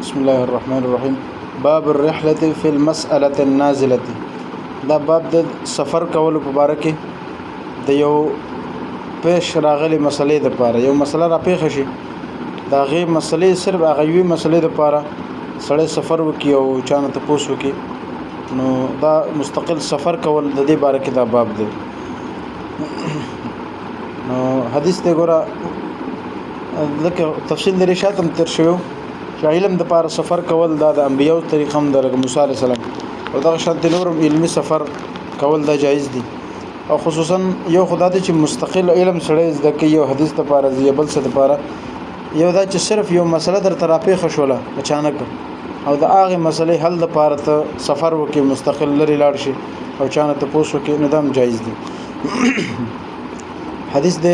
بسم الله الرحمن الرحيم. باب الرحلة في المسألة النازلة. دا باب د سفر کولو په باره کې د یو پیش راغلي مسلې د پاره یو مسله را پیښ شي دا غي مسلې صرف هغه یوې مسلې د پاره سړی سفر وکي او چانه ته پوس وکي نو دا مستقل سفر کول د دې باره کې دا باب دی. نو حدیث ته ګوره لکه تفصیل لري شاتم تر شو چې علم د پاره سفر کول دا د انبیو طریقه هم د موسی علی السلام او دا شانت نورم علمي سفر کول دا جایز دي او خصوصا یو خدای ته چې مستقل علم سره زده کوي یو حدیث ته پاره دی بل څه ته پاره یو دا چې صرف یو مسله در ترافیق شوله اچانک او د هغه مسلې حل د پاره ته سفر وکي مستقل لري لاړ شي او چانه ته پوسو کې ندم جایز دي. حديث ده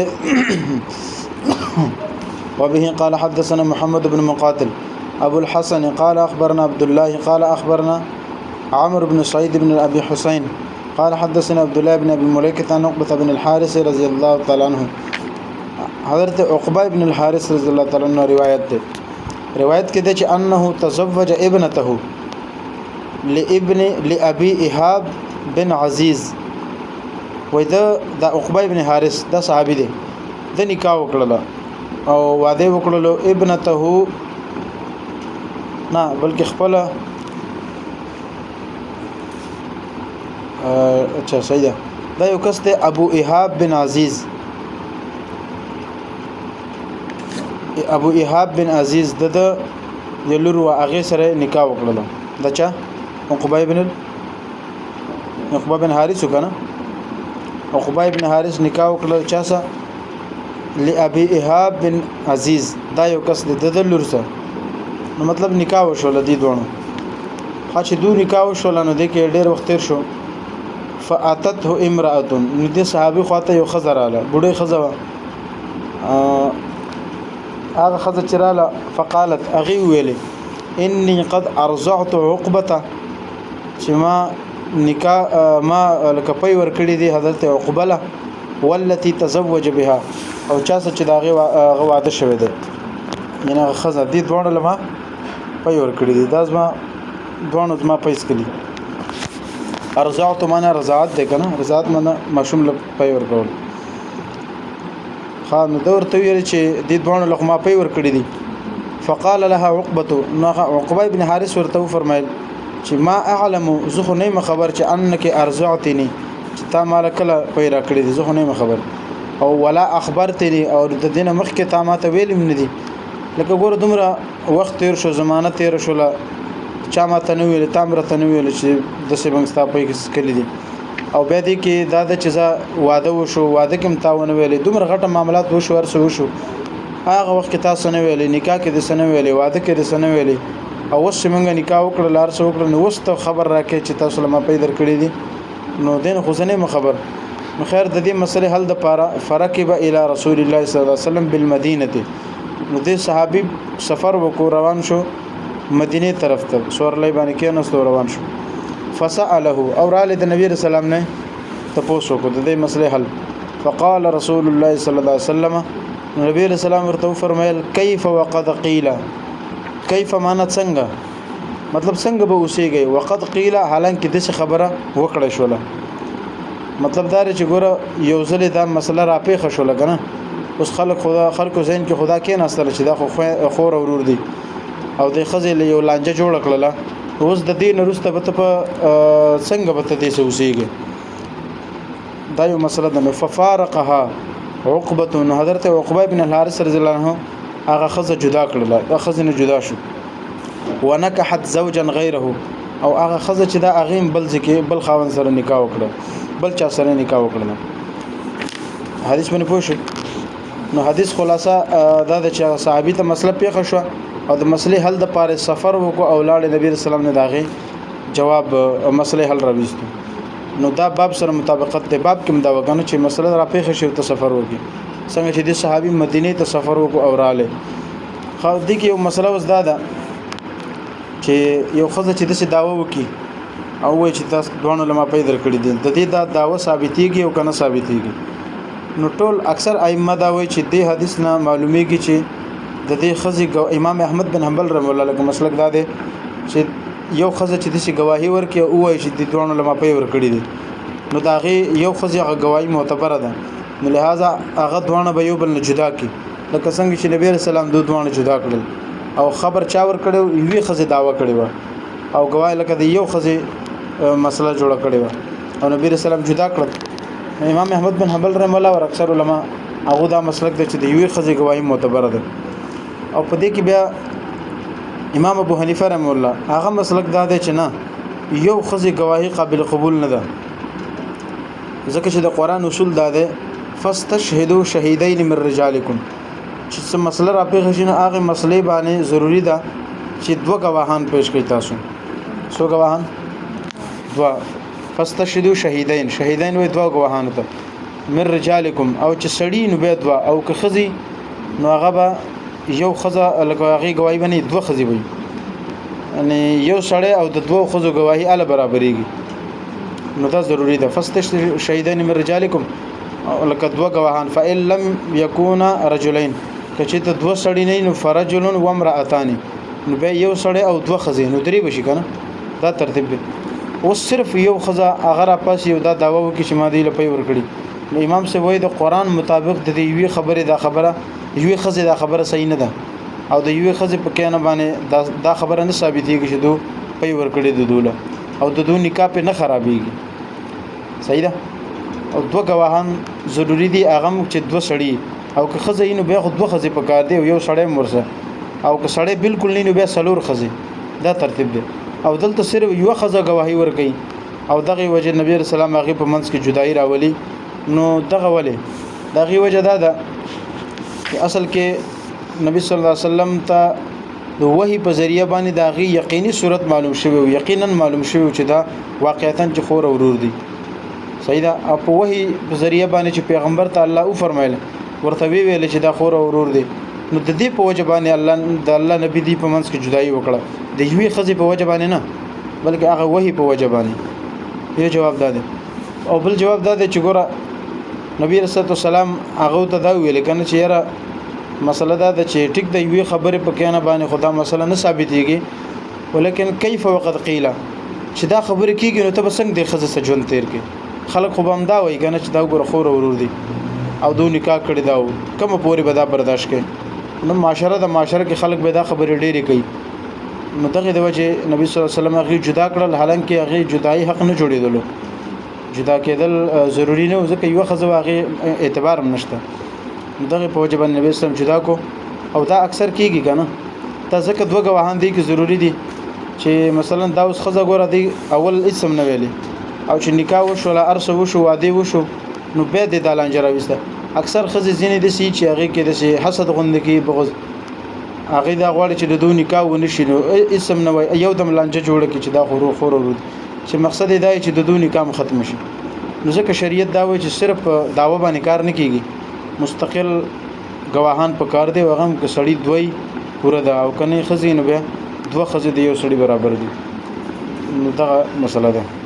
وبه قال حدثنا محمد بن مقاتل أبو الحسن قال أخبرنا عبد الله قال أخبرنا عمرو بن سعيد بن أبي حسين قال حدثنا عبد الله بن أبي مليكة عن عقبة بن الحارث رضي الله تعالى عنه. حضرت عقبة بن الحارث رضي الله تعالى عنه رواية كده أنه تزوج ابنته لأبي إيهاب بن عزيز وده عقبه ابن حارث دا صحابي دی د نکاح وکړه او واده وکړلو ابنته نه بلکې خپل اچھا صحیح ده دا یو کس ته ابو ایهاب بن عزیز د یلور واغه سره نکاح وکړلو دا چا عقبه بن حارث وکنه عقبه بن حارث نکاح وکړل چا سره لابي ايهاب بن عزيز دا یو کس د دلور سره نو مطلب نکاح وشول دي دوه چې دوه نکاح وشول نو د کې ډېر وخت تیر شو فاتته امراه نو د صحابي خواته یو خزراله بډې خزوا هغه خزه چراله فقالت اغي ویلي اني قد ارضعت عقبه چې ما نکاح ما لکپي ور کړی دي حضرت عقبه له والتي تزوج بها او چا چې داغه واده شوی دی ینه خزه دي دوه لما پي ور کړی دي دا زما دوه زما پیس کړی ارزعت معنا رضاعت ده کنه رضاعت معنا مشوم له پي ور کول خان دور ته ویل چې دي دوه لغه پي ور کړی دي فقال لها عقبه عقبه ابن حارث ورته فرمایل چې ما اعلم زه خو نه خبر چې انک ارزعتني چې تا مال کله پیدا کړی دي زه خو نه خبر او ولا اخبرتني او د دینه مخکې تا ماته ویل من دي لکه ګور دومره وخت تیر شو زمانه تیر شو لا چا ماته نو ویل تامره ته نو ویل چې د سیبنګستا په کې کلی دي او به دي کې دا د چزا واده وشو واده کوم تاونه ویل دومره غټه معاملات وشو ورسو وشو هغه وخت تاسو نه ویل نکاح کې د سنه ویل واده کې د سنه ویل او وس څنګه نکاح وکړل لار څو وکړل نو وسته خبر راکې چې تاسو لمه پیدا کړی دي نو دین خو نه خبر نو خیر د دې مسلې حل د پاره فرقب الى رسول الله صلی الله علیه وسلم بالمدینه نو دې صحابي سفر وکړ روان شو مدینه طرف ته سورلای باندې کې نو روان شو فسأله او رال د نبی رسول الله نه تاسو کو د دې مسلې حل فقال رسول الله صلی الله علیه وسلم نبی رسول الله ورته فرمایل کیف وقد قیل کیف معنا څنګه مطلب څنګه به اوسېږي وقد قیل حالانکه د خبره وکړه شوله مطلب دا چې ګوره یو ځل دا مسله را پیښه شوله کنه اوس خلکو ذهن کې خدا کې ناستل چې دا خور ورور دي او د خزې له یو لانجه جوړ کړله اوس د دین وروسته به ته څنګه به ته دې اوسېږي دا یو مسله ده ففارقها عقبه حضرت عقبه بن الحارث رضی الله عنه هغه خزه جدا کړله دا خزه نه جدا شو ونکحت زوجا غیره او هغه خزه چې دا اغیم بل ځکه بل خاون سره نکاح وکړه بل چا سره نکاح وکړه حدیث باندې پوه شو نو حدیث خلاصه دا د صحابي ته مسله پیښه شو او د مسلې حل د پاره سفر وکړو او لاړ نبی رسول الله نه داغه جواب مسلې حل راوستو نو دا باب سره مطابقت دی باب کوم دا وګڼو چې مسله را پیښه شو ته سفر وکړي څنګه چې د صحابي مدینه ته سفر وکړو او رااله خو دې کې یو مسله وزدا ده چې یو خزه چې د داوا وکي او وای چې تاسو دوه لمه پیدا کړی دي د دې دا داوا ثابتېږي او کنه ثابتېږي نو ټول اکثر ائمه دا وای چې د حدیث نه معلومیږي چې د د دې خزي امام احمد بن حنبل رحم الله لکه مسلک دا دی چې یو خزه چې د گواهی ورکي او وایي چې د دوه علماء په ور کړی دي نو دا غي یو خزي گواهی معتبره ده نو لہذا هغه دوه به یو بل نه جدا کی لکه څنګه چې نبی رسول الله دوه جدا کړل او خبر چا ور کړو یوې خزه داوا کړی و او گواهی لکه د یو خزه مسله جوړه کړی و او نبی رسول الله جدا کړ امام احمد بن حنبل رحم الله او اکثر علما هغه دا مسلک د چې د یوې خزه گواهی معتبره ده او په دې کې بیا امام ابو حنیفه رحم الله هغه مسلک دا دی چې نه یو خزه گواهی قابل قبول نه ده ځکه چې د قران اصول دا ده فاستشهدوا شهیدین من رجالکم چې څه مسله را پیښ شي نه هغه مسلې باندې ضروری ده چې دوه گواهان پیش کړئ تاسو څو گواهان دوه فاستشهدوا شهیدین وې دوه گواهان ته من رجالکم او چې سړی نو به دوه او که خزي نو هغه به یو خزه لکه هغه گواہی باندې دوه خزي وي یعنی یو سړی او د دوه خزو گواہی اله برابرېږي نو دا ضروری ده فاستشهدوا شهیدین من رجالکم لکه دوه گواهان فإن لم يكونا رجلين کچې ته دوه سړی نه نو فرجل و امرأتان نو به یو سړی او دوه خزې نو درې بشي کنه دا ترتیب دی او صرف یو خزه اگر پاس یو دا داوا وکړي چې ما دی لپاره ور کړی نو امام سے وایي د قران مطابق د دې یوې خبره دا خبره یوې خزه دا خبره صحیح نه ده او د یوې خزه په کېنه باندې دا خبره نه ثابتېږي چې دو پي ور کړی د دوله او د دو نکاح په نه خرابېږي صحیح ده او دوه گواهان ضروری دي هغه چې دوه سړی او که خزه اینو به خود دوه خزه په کار دی او یو سړی مرسه او که سړی بالکل نه نو به سلور خزه دا ترتیب دی او دلته صرف یو خزه گواهی ور کوي او دغه وجه نبی رسول الله هغه په منځ کې جدای راولي نو دغه ولې دغه وجه دا ده چې اصل کې نبی صلی الله علیه وسلم ته د وحی په ذریعہ باندې دغه یقیني صورت معلوم شوی او یقینا معلوم شوی چې دا واقعیتا چې خور ورور دي صحیح ده او په وحی په ذریعہ باندې چې پیغمبر ته الله او فرمایله ورته ویل چې دا خور ورور دي نو د دې په وجه باندې الله نبی دی په منځ کې جدای وکړه د یوې خزې په وجه باندې نه بلکې هغه وحی په وجه باندې یو جواب ده او بل جواب ده چې ګوره نبی رسول الله سلام هغه ته دا ویل کنه چې یاره مسله دا ده چې ټیک د یوې خبره په کېنه باندې خدا مسله نه ثابتېږي ولیکن کیف وقد قیل چې دا خبره کیږي نو ته بسنګ د خزه سجون تیر کې خلک خو بم دا وایي کنه چې دا ګوره خور ورور دي او دو نکاح کړی دا کوم پورې به دا برداشت کوي نو معاشره کې خلک به دا خبره ډېری کوي نو دغه د وجه نبی صلی الله علیه وسلم هغه جدا کړل حالانکه هغه جدای حق نه جوړېدلو جدا کېدل ضروری نه ځکه یو خزه هغه اعتبار هم نشته دغه په وجه باندې نبی اسلام جدا کو او دا اکثر کیږي کنه دا ځکه دوه گواهان دي کې ضروری دي چې مثلا دا اوس خزه ګوره دی اول اسم نه ویلي او چې نکاح وشو لا ارسو وشو واده وشو نو به د دالانجره وسته اکثر خزه زینې د سي چې هغه کې د سي حسد غوند کې بغض هغه دا غواړي چې د دوه نکاح ونشي نو اسم نه وي یو دم لانجه جوړه کې چې دا خور چې مقصد دی چې د دوه نکاح ختم شي نو ځکه شریعت دا وایي چې صرف داوا باندې کار نه کیږي مستقل گواهان په کار دی وغم کې سړی دوی پوره دا او کني خزینو به دوه خزې دی یو سړی برابر دي نو دا مسله ده